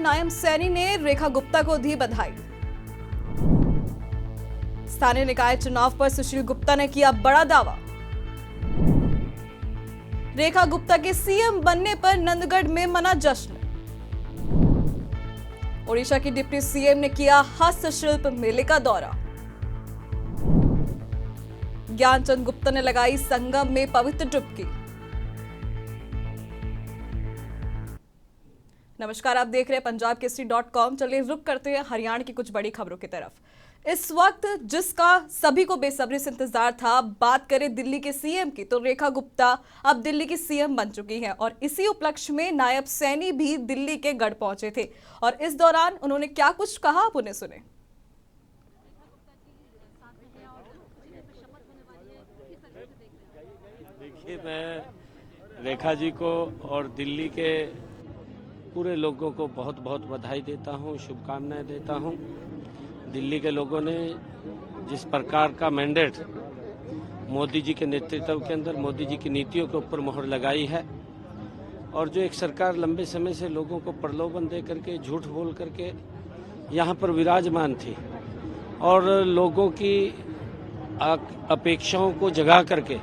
नायब सैनी ने रेखा गुप्ता को दी बधाई। स्थानीय निकाय चुनाव पर सुशील गुप्ता ने किया बड़ा दावा। रेखा गुप्ता के सीएम बनने पर नंदगढ़ में मना जश्न। ओडिशा की डिप्टी सीएम ने किया हस्तशिल्प मेले का दौरा। ज्ञानचंद गुप्ता ने लगाई संगम में पवित्र डुबकी। नमस्कार, आप देख रहे हैं punjabkesari.com। चलिए रुक करते हैं हरियाणा की कुछ बड़ी खबरों की तरफ। इस वक्त जिसका सभी को बेसब्री से इंतजार था, बात करें दिल्ली के सीएम की, तो रेखा गुप्ता अब दिल्ली की सीएम बन चुकी हैं और इसी उपलक्ष्य में नायब सैनी भी दिल्ली के गढ़ पहुंचे थे और इस दौरान उन्होंने क्या कुछ कहा, आप उन्हें सुने। देखिए, मैं रेखा जी को और दिल्ली के पूरे लोगों को बहुत बहुत बधाई देता हूं, शुभकामनाएं देता हूं। दिल्ली के लोगों ने जिस प्रकार का मैंडेट मोदी जी के नेतृत्व के अंदर, मोदी जी की नीतियों के ऊपर मोहर लगाई है और जो एक सरकार लंबे समय से लोगों को प्रलोभन दे करके, झूठ बोल करके यहाँ पर विराजमान थी और लोगों की अपेक्षाओं को जगा करके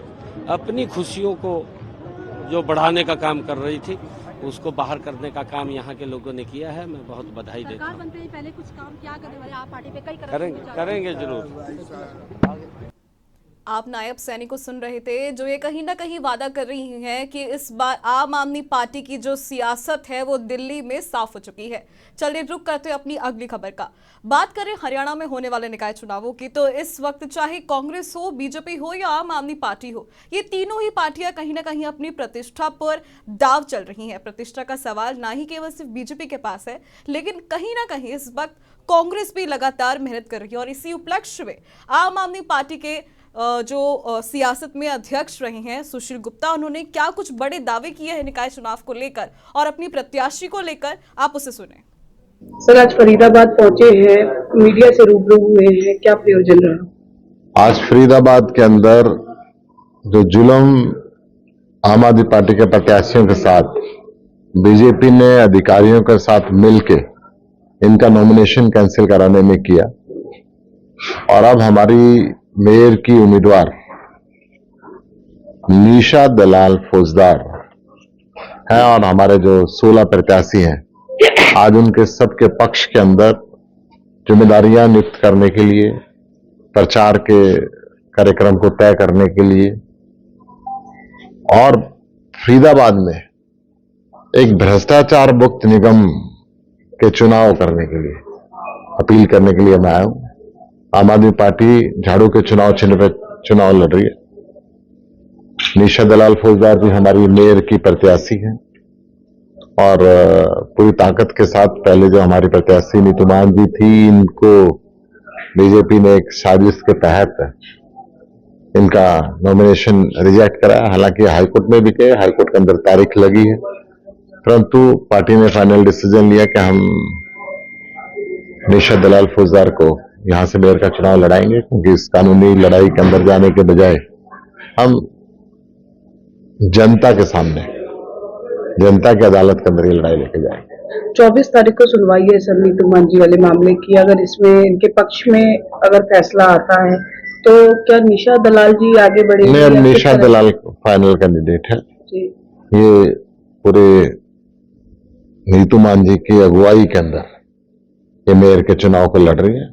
अपनी खुशियों को जो बढ़ाने का काम कर रही थी, उसको बाहर करने का काम यहाँ के लोगों ने किया है। मैं बहुत बधाई देता हूँ। बनते ही पहले कुछ काम क्या करने वाले आप पार्टी पे करेंगे जरूर। आप नायब सैनी को सुन रहे थे, जो ये कहीं ना कहीं वादा कर रही हैं कि इस बार आम आदमी पार्टी की जो सियासत है वो दिल्ली में साफ हो चुकी है। चलिए रुक करते हैं अपनी अगली खबर का। बात करें हरियाणा में होने वाले निकाय चुनावों की, तो इस वक्त चाहे कांग्रेस हो, बीजेपी हो या आम आदमी पार्टी हो, ये तीनों ही पार्टियां कहीं ना कहीं अपनी प्रतिष्ठा पर दाव चल रही हैं। प्रतिष्ठा का सवाल ना ही केवल सिर्फ बीजेपी के पास है, लेकिन कहीं ना कहीं इस वक्त कांग्रेस भी लगातार मेहनत कर रही है और इसी उपलक्ष्य में आम आदमी पार्टी के जो सियासत में अध्यक्ष रहे हैं सुशील गुप्ता, उन्होंने क्या कुछ बड़े दावे किए हैं निकाय चुनाव को लेकर और अपनी प्रत्याशी को लेकर, आप उसे सुने। सर, आज फरीदाबाद पहुंचे हैं, मीडिया से रूबरू हुए हैं, क्या प्रयोजन रहा? आज फरीदाबाद के अंदर जो जुल्म आम आदमी पार्टी के प्रत्याशियों के साथ बीजेपी ने अधिकारियों के साथ मिलके इनका नॉमिनेशन कैंसिल कराने में किया और अब हमारी मेयर की उम्मीदवार निशा दलाल फौजदार हैं और हमारे जो 16 प्रत्याशी हैं, आज उनके सबके पक्ष के अंदर जिम्मेदारियां नियुक्त करने के लिए, प्रचार के कार्यक्रम को तय करने के लिए और फरीदाबाद में एक भ्रष्टाचार मुक्त निगम के चुनाव करने के लिए, अपील करने के लिए मैं आया हूं। आम आदमी पार्टी झाड़ू के चुनाव चिन्ह पर चुनाव लड़ रही है। निशा दलाल फौजदार जी हमारी मेयर की प्रत्याशी हैं और पूरी ताकत के साथ पहले जो हमारी प्रत्याशी नीतू मान जी थी, इनको बीजेपी ने एक साजिश के तहत इनका नॉमिनेशन रिजेक्ट कराया। हालांकि हाईकोर्ट में भी गए, हाईकोर्ट के अंदर तारीख लगी है, परंतु पार्टी ने फाइनल डिसीजन लिया कि हम निशा दलाल फौजदार को यहां से मेयर का चुनाव लड़ाएंगे, क्योंकि इस कानूनी लड़ाई के अंदर जाने के बजाय हम जनता के सामने, जनता की अदालत के अंदर ये लड़ाई लेके जाएंगे। 24 तारीख को सुनवाई है सर नीतू मान जी वाले मामले की। अगर इसमें इनके पक्ष में अगर फैसला आता है तो क्या निशा दलाल जी आगे बढ़ेंगे? नहीं, अब निशा दलाल फाइनल कैंडिडेट है। ये पूरे नीतू मान जी की अगुवाई के अंदर ये मेयर के चुनाव को लड़ रही है।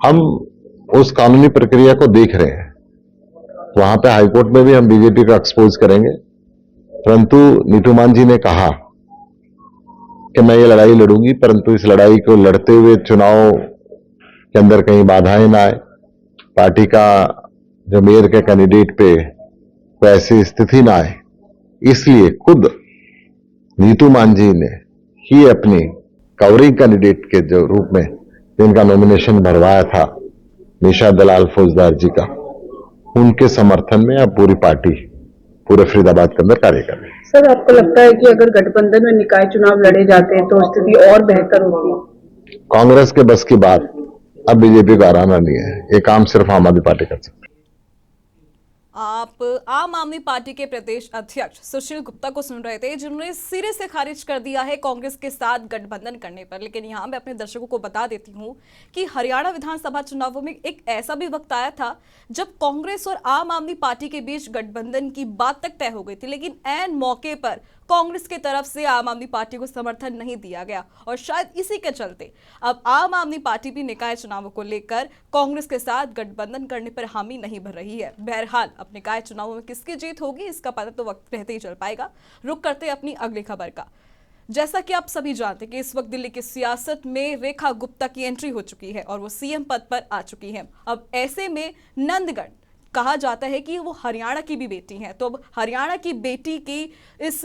हम उस कानूनी प्रक्रिया को देख रहे हैं। वहां पे हाईकोर्ट में भी हम बीजेपी को एक्सपोज करेंगे, परंतु नीतू मान जी ने कहा कि मैं ये लड़ाई लड़ूंगी, परंतु इस लड़ाई को लड़ते हुए चुनाव के अंदर कहीं बाधाएं ना आए, पार्टी का जो मेयर के कैंडिडेट पे कोई ऐसी स्थिति ना आए, इसलिए खुद नीतू मान जी ने ही अपनी कवरिंग कैंडिडेट के जो रूप में जिनका नॉमिनेशन भरवाया था निशा दलाल फौजदार जी का, उनके समर्थन में अब पूरी पार्टी पूरे फरीदाबाद के अंदर कार्य कर रही है। सर, आपको लगता है कि अगर गठबंधन में निकाय चुनाव लड़े जाते हैं तो स्थिति और बेहतर होती? कांग्रेस के बस की बात अब बीजेपी को आराना नहीं है। ये काम सिर्फ आम आदमी पार्टी कर सकती है। आप आम आदमी पार्टी के प्रदेश अध्यक्ष सुशील गुप्ता को सुन रहे थे, जिन्होंने सिरे से खारिज कर दिया है कांग्रेस के साथ गठबंधन करने पर। लेकिन यहाँ मैं अपने दर्शकों को बता देती हूँ कि हरियाणा विधानसभा चुनावों में एक ऐसा भी वक्त आया था जब कांग्रेस और आम आदमी पार्टी के बीच गठबंधन की बात तक तय हो गई थी, लेकिन ऐन मौके पर कांग्रेस की तरफ से आम आदमी पार्टी को समर्थन नहीं दिया गया और शायद इसी के चलते अब आम आदमी पार्टी भी निकाय चुनावों को लेकर कांग्रेस के साथ गठबंधन करने पर हामी नहीं भर रही है। बहरहाल अब निकाय चुनावों में किसकी जीत होगी इसका पता तो वक्त रहते ही चल पाएगा। रुक करते अपनी अगली खबर का। जैसा कि आप सभी जानते हैं कि इस वक्त दिल्ली की सियासत में रेखा गुप्ता की एंट्री हो चुकी है और वो सीएम पद पर आ चुकी है। अब ऐसे में नंदगढ़ कहा जाता है कि वो हरियाणा की भी बेटी हैं, तो अब हरियाणा की बेटी की इस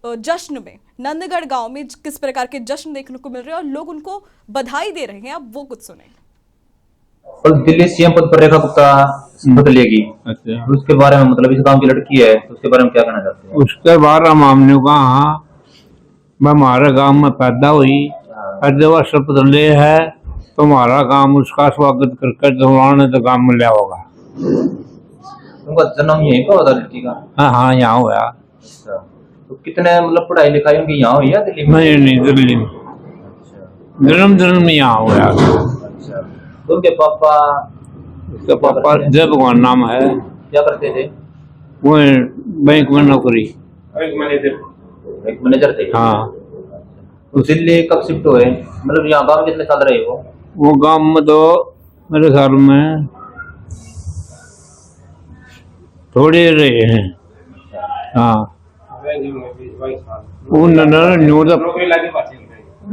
जश्न में नंदगढ़ गांव में किस प्रकार के जश्न देखने को मिल रहे हैं और लोग उनको बधाई दे रहे हैं, अब वो कुछ सुने। और दिल्ली सीएम पद पर रेखा गुप्ता शपथ लेगी। अच्छा, उसके बारे में मतलब इस गांव की लड़की है, उसके बारे में क्या कहना चाहते हैं? उसके बारे में हमने कहा मैं हमारे गांव में पैदा हुई और जब वह शपथ ले है तो हमारा काम उसका स्वागत करके दौड़ाने तो काम में लिया होगा। उनका जन्म यहीं का होता लड़की का? हाँ यहाँ हुआ। अच्छा, तो कितने मतलब पढ़ाई लिखाई उनकी यहाँ हुई है दिल्ली में? नहीं दिल्ली में। जन्म में यहाँ हुआ। अच्छा, तो उनके पापा? उसके पापा जय भगवान नाम है। क्या करते थे? वो बैंक में नौकरी। एक मैनेजर थे। हाँ। तो दिल्ली कब शिफ्ट हुए? मतलब यहाँ गाँव में कितने साल रहे वो गाँव में तो मेरे ख्याल में थोड़े रहे हैं। हाँ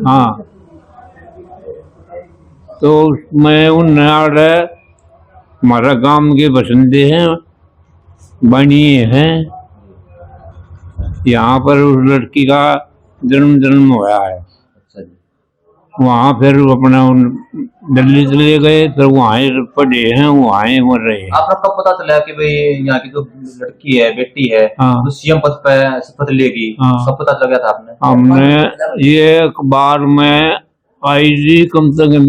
हाँ, तो मैं उन हमारा गांव के बसंदे हैं, बनिए हैं। यहाँ पर उस लड़की का जन्म हुआ है। वहाँ फिर अपना दिल्ली चले गए, फिर वहाँ पढ़े हैं, वहाँ मर रहे हैं। आपको कब पता चला कि भाई यहाँ की जो लड़की है, बेटी है, तो सीएम पद पे शपथ लेगी? कब पता चल गया था आपने? हमने ये अखबार में आई जी कम से कम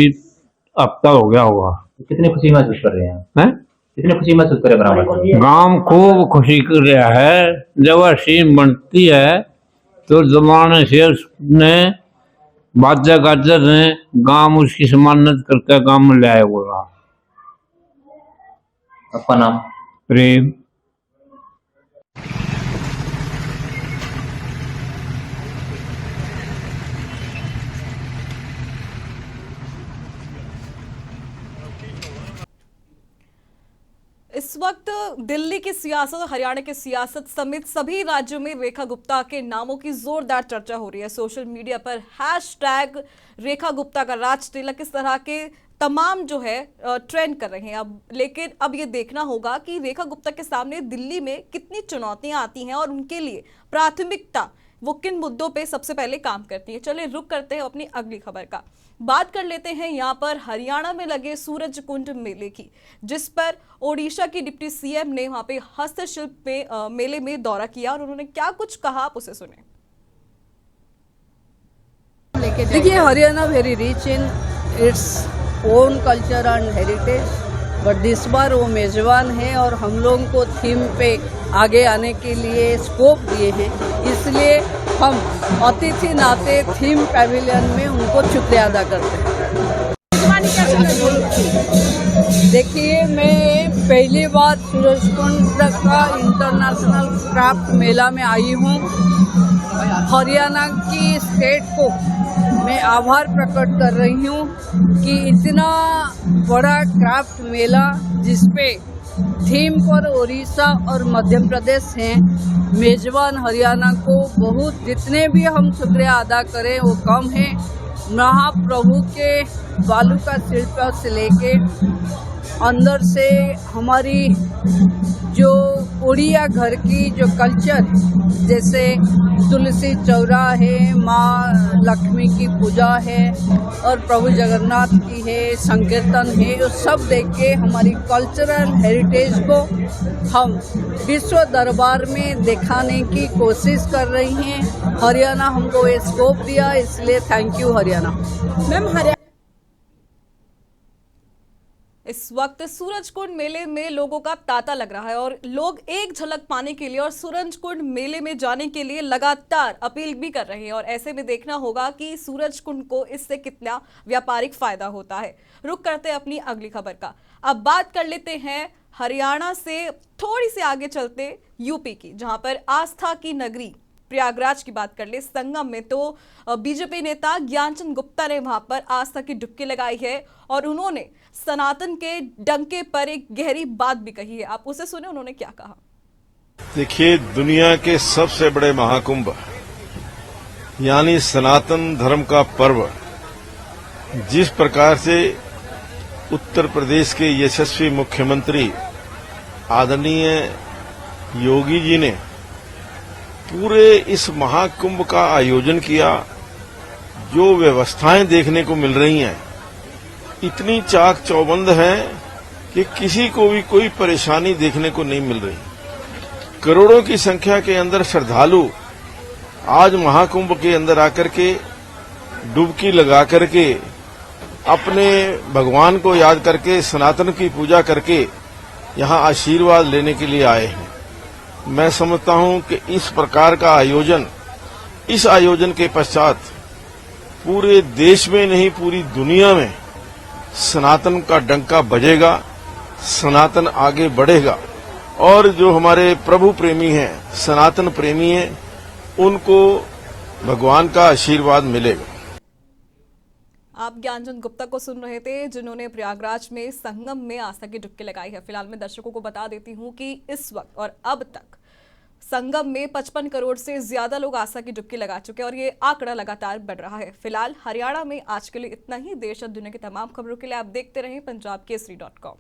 हफ्ता हो गया होगा। कितनी खुशी महसूस कर रहे हैं? कितनी खुशी महसूस कर रहे हैं? गांव खूब खुशी कर रहा है। जब वह सीएम बनती है तो जमाने से उसने बाजा गाजर ने गांव उसकी सम्मानित करके काम में लाया होगा। आपका नाम? प्रेम। इस वक्त दिल्ली की सियासत और हरियाणा की सियासत समेत सभी राज्यों में रेखा गुप्ता के नामों की जोरदार चर्चा हो रही है। सोशल मीडिया पर हैशटैग रेखा गुप्ता का राज तिलक इस तरह के तमाम जो है ट्रेंड कर रहे हैं। लेकिन अब ये देखना होगा कि रेखा गुप्ता के सामने दिल्ली में कितनी चुनौतियां आती हैं और उनके लिए प्राथमिकता वो किन मुद्दों पे सबसे पहले काम करती है। चलिए रुक करते हैं अपनी अगली खबर का। बात कर लेते हैं यहाँ पर हरियाणा में लगे सूरज कुंड मेले की, जिस पर ओडिशा की डिप्टी सीएम ने वहां पे हस्तशिल्प में मेले में दौरा किया और उन्होंने क्या कुछ कहा, आप उसे सुने। देखिए, Haryana very rich in its own culture and heritage, but this बार वो मेजबान है और हम लोगों को थीम पे आगे आने के लिए स्कोप दिए हैं, इसलिए हम अतिथि नाते थीम पैविलियन में उनको शुक्रिया अदा करते हैं। देखिए, मैं पहली बार सूरजकुंड का इंटरनेशनल क्राफ्ट मेला में आई हूँ। हरियाणा की स्टेट को मैं आभार प्रकट कर रही हूँ कि इतना बड़ा क्राफ्ट मेला जिसपे थीम पर ओडिशा और मध्य प्रदेश हैं, मेजबान हरियाणा को बहुत जितने भी हम शुक्रिया अदा करें वो कम है। महाप्रभु के बालू का शिल्प से लेके अंदर से हमारी जो उड़िया घर की जो कल्चर, जैसे तुलसी चौरा है, माँ लक्ष्मी की पूजा है और प्रभु जगन्नाथ की है, संकीर्तन है, ये सब देख के हमारी कल्चरल हेरिटेज को हम विश्व दरबार में दिखाने की कोशिश कर रही हैं। हरियाणा हमको ये स्कोप दिया, इसलिए थैंक यू हरियाणा। मैम, इस वक्त सूरजकुंड मेले में लोगों का तांता लग रहा है और लोग एक झलक पाने के लिए और सूरजकुंड मेले में जाने के लिए लगातार अपील भी कर रहे हैं। और ऐसे में देखना होगा कि सूरजकुंड को इससे कितना व्यापारिक फायदा होता है। रुक करते हैं अपनी अगली खबर का। अब बात कर लेते हैं हरियाणा से थोड़ी सी आगे चलते यूपी की, जहां पर आस्था की नगरी प्रयागराज की बात कर ले। संगम में तो बीजेपी नेता ज्ञानचंद गुप्ता ने वहां पर आस्था की डुबकी लगाई है और उन्होंने सनातन के डंके पर एक गहरी बात भी कही है। आप उसे सुने, उन्होंने क्या कहा। देखिए, दुनिया के सबसे बड़े महाकुंभ यानी सनातन धर्म का पर्व जिस प्रकार से उत्तर प्रदेश के यशस्वी मुख्यमंत्री आदरणीय योगी जी ने पूरे इस महाकुंभ का आयोजन किया, जो व्यवस्थाएं देखने को मिल रही हैं इतनी चाक चौबंद है कि किसी को भी कोई परेशानी देखने को नहीं मिल रही। करोड़ों की संख्या के अंदर श्रद्धालु आज महाकुंभ के अंदर आकर के डुबकी लगा करके अपने भगवान को याद करके सनातन की पूजा करके यहां आशीर्वाद लेने के लिए आए हैं। मैं समझता हूं कि इस प्रकार का आयोजन, इस आयोजन के पश्चात पूरे देश में नहीं पूरी दुनिया में सनातन का डंका बजेगा, सनातन आगे बढ़ेगा और जो हमारे प्रभु प्रेमी हैं, सनातन प्रेमी हैं, उनको भगवान का आशीर्वाद मिलेगा। आप ज्ञानचंद गुप्ता को सुन रहे थे, जिन्होंने प्रयागराज में संगम में आस्था की डुबकी लगाई है। फिलहाल मैं दर्शकों को बता देती हूं कि इस वक्त और अब तक संगम में 55 करोड़ से ज्यादा लोग आस्था की डुबकी लगा चुके हैं और ये आंकड़ा लगातार बढ़ रहा है। फिलहाल हरियाणा में आज के लिए इतना ही। देश और दुनिया की तमाम खबरों के लिए आप देखते रहें पंजाब केसरी.com।